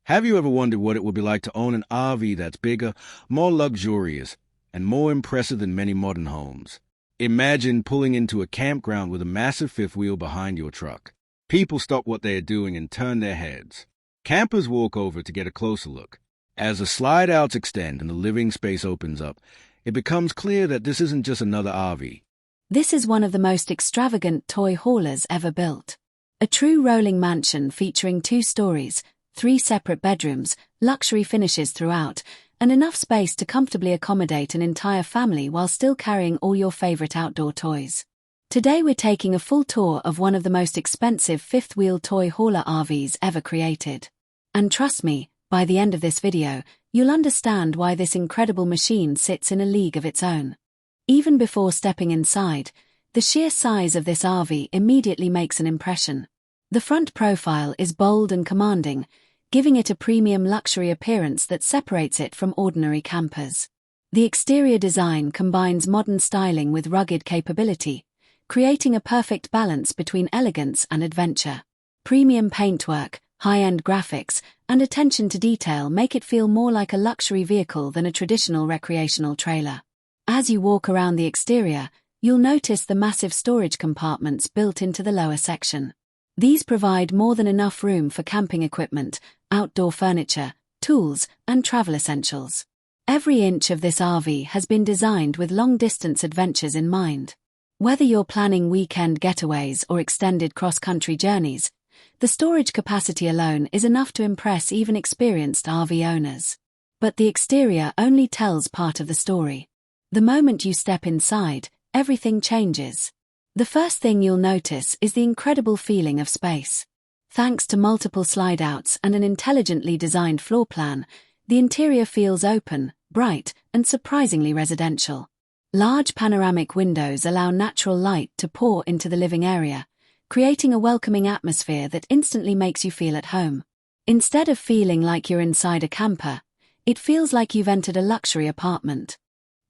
Have you ever wondered what it would be like to own an RV that's bigger, more luxurious, and more impressive than many modern homes? Imagine pulling into a campground with a massive fifth wheel behind your truck. People stop what they are doing and turn their heads. Campers walk over to get a closer look. As the slide-outs extend and the living space opens up, it becomes clear that this isn't just another RV. This is one of the most extravagant toy haulers ever built. A true rolling mansion featuring 2 stories, 3 separate bedrooms, luxury finishes throughout, and enough space to comfortably accommodate an entire family while still carrying all your favorite outdoor toys. Today we're taking a full tour of one of the most expensive fifth-wheel toy hauler RVs ever created. And trust me, by the end of this video, you'll understand why this incredible machine sits in a league of its own. Even before stepping inside, the sheer size of this RV immediately makes an impression. The front profile is bold and commanding, giving it a premium luxury appearance that separates it from ordinary campers. The exterior design combines modern styling with rugged capability, creating a perfect balance between elegance and adventure. Premium paintwork, high-end graphics, and attention to detail make it feel more like a luxury vehicle than a traditional recreational trailer. As you walk around the exterior, you'll notice the massive storage compartments built into the lower section. These provide more than enough room for camping equipment, outdoor furniture, tools, and travel essentials. Every inch of this RV has been designed with long-distance adventures in mind. Whether you're planning weekend getaways or extended cross-country journeys, the storage capacity alone is enough to impress even experienced RV owners. But the exterior only tells part of the story. The moment you step inside, everything changes. The first thing you'll notice is the incredible feeling of space. Thanks to multiple slide-outs and an intelligently designed floor plan, the interior feels open, bright, and surprisingly residential. Large panoramic windows allow natural light to pour into the living area, creating a welcoming atmosphere that instantly makes you feel at home. Instead of feeling like you're inside a camper, it feels like you've entered a luxury apartment.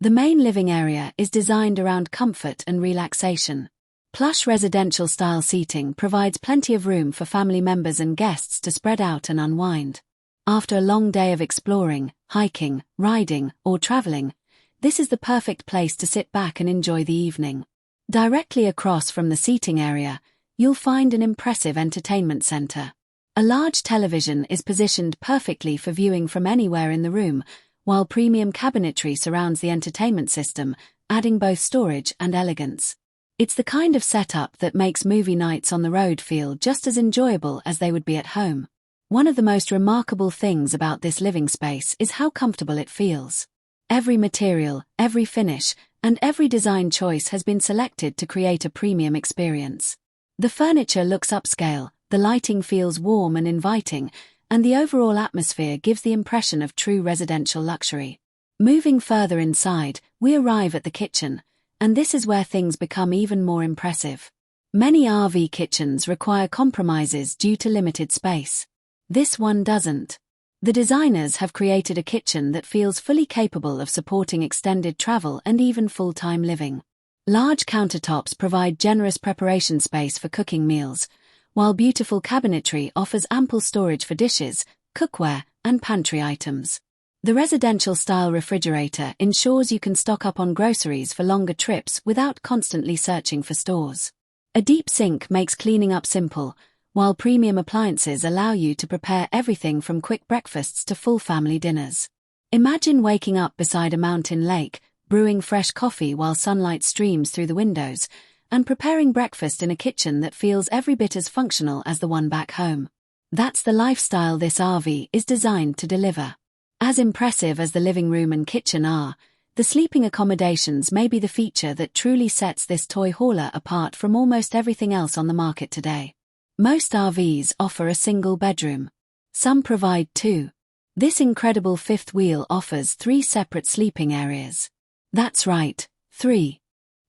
The main living area is designed around comfort and relaxation. Plush residential-style seating provides plenty of room for family members and guests to spread out and unwind. After a long day of exploring, hiking, riding, or traveling, this is the perfect place to sit back and enjoy the evening. Directly across from the seating area, you'll find an impressive entertainment center. A large television is positioned perfectly for viewing from anywhere in the room, while premium cabinetry surrounds the entertainment system, adding both storage and elegance. It's the kind of setup that makes movie nights on the road feel just as enjoyable as they would be at home. One of the most remarkable things about this living space is how comfortable it feels. Every material, every finish, and every design choice has been selected to create a premium experience. The furniture looks upscale, the lighting feels warm and inviting, and the overall atmosphere gives the impression of true residential luxury. Moving further inside, we arrive at the kitchen, and this is where things become even more impressive. Many RV kitchens require compromises due to limited space. This one doesn't. The designers have created a kitchen that feels fully capable of supporting extended travel and even full-time living. Large countertops provide generous preparation space for cooking meals, while beautiful cabinetry offers ample storage for dishes, cookware, and pantry items. The residential-style refrigerator ensures you can stock up on groceries for longer trips without constantly searching for stores. A deep sink makes cleaning up simple, while premium appliances allow you to prepare everything from quick breakfasts to full family dinners. Imagine waking up beside a mountain lake, brewing fresh coffee while sunlight streams through the windows, and preparing breakfast in a kitchen that feels every bit as functional as the one back home. That's the lifestyle this RV is designed to deliver. As impressive as the living room and kitchen are, the sleeping accommodations may be the feature that truly sets this toy hauler apart from almost everything else on the market today. Most RVs offer a single bedroom. Some provide 2. This incredible fifth wheel offers 3 separate sleeping areas. That's right, 3.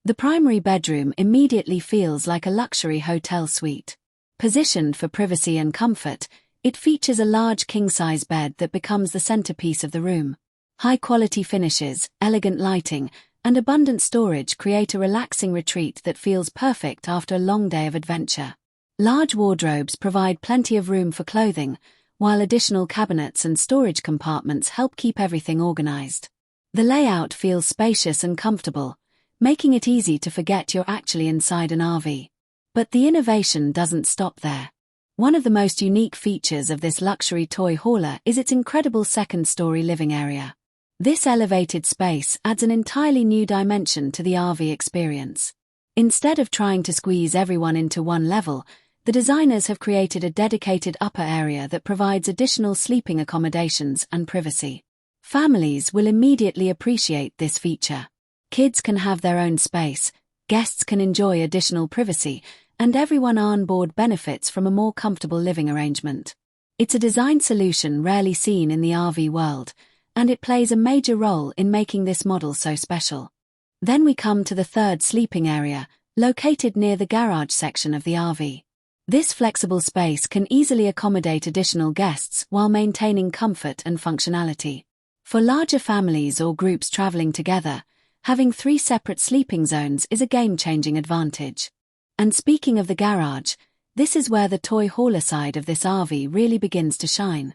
The primary bedroom immediately feels like a luxury hotel suite. Positioned for privacy and comfort, it features a large king-size bed that becomes the centerpiece of the room. High-quality finishes, elegant lighting, and abundant storage create a relaxing retreat that feels perfect after a long day of adventure. Large wardrobes provide plenty of room for clothing, while additional cabinets and storage compartments help keep everything organized. The layout feels spacious and comfortable, making it easy to forget you're actually inside an RV. But the innovation doesn't stop there. One of the most unique features of this luxury toy hauler is its incredible second-story living area. This elevated space adds an entirely new dimension to the RV experience. Instead of trying to squeeze everyone into one level, the designers have created a dedicated upper area that provides additional sleeping accommodations and privacy. Families will immediately appreciate this feature. Kids can have their own space, guests can enjoy additional privacy, and everyone on board benefits from a more comfortable living arrangement. It's a design solution rarely seen in the RV world, and it plays a major role in making this model so special. Then we come to the third sleeping area, located near the garage section of the RV. This flexible space can easily accommodate additional guests while maintaining comfort and functionality. For larger families or groups traveling together, having 3 separate sleeping zones is a game-changing advantage. And speaking of the garage, this is where the toy hauler side of this RV really begins to shine.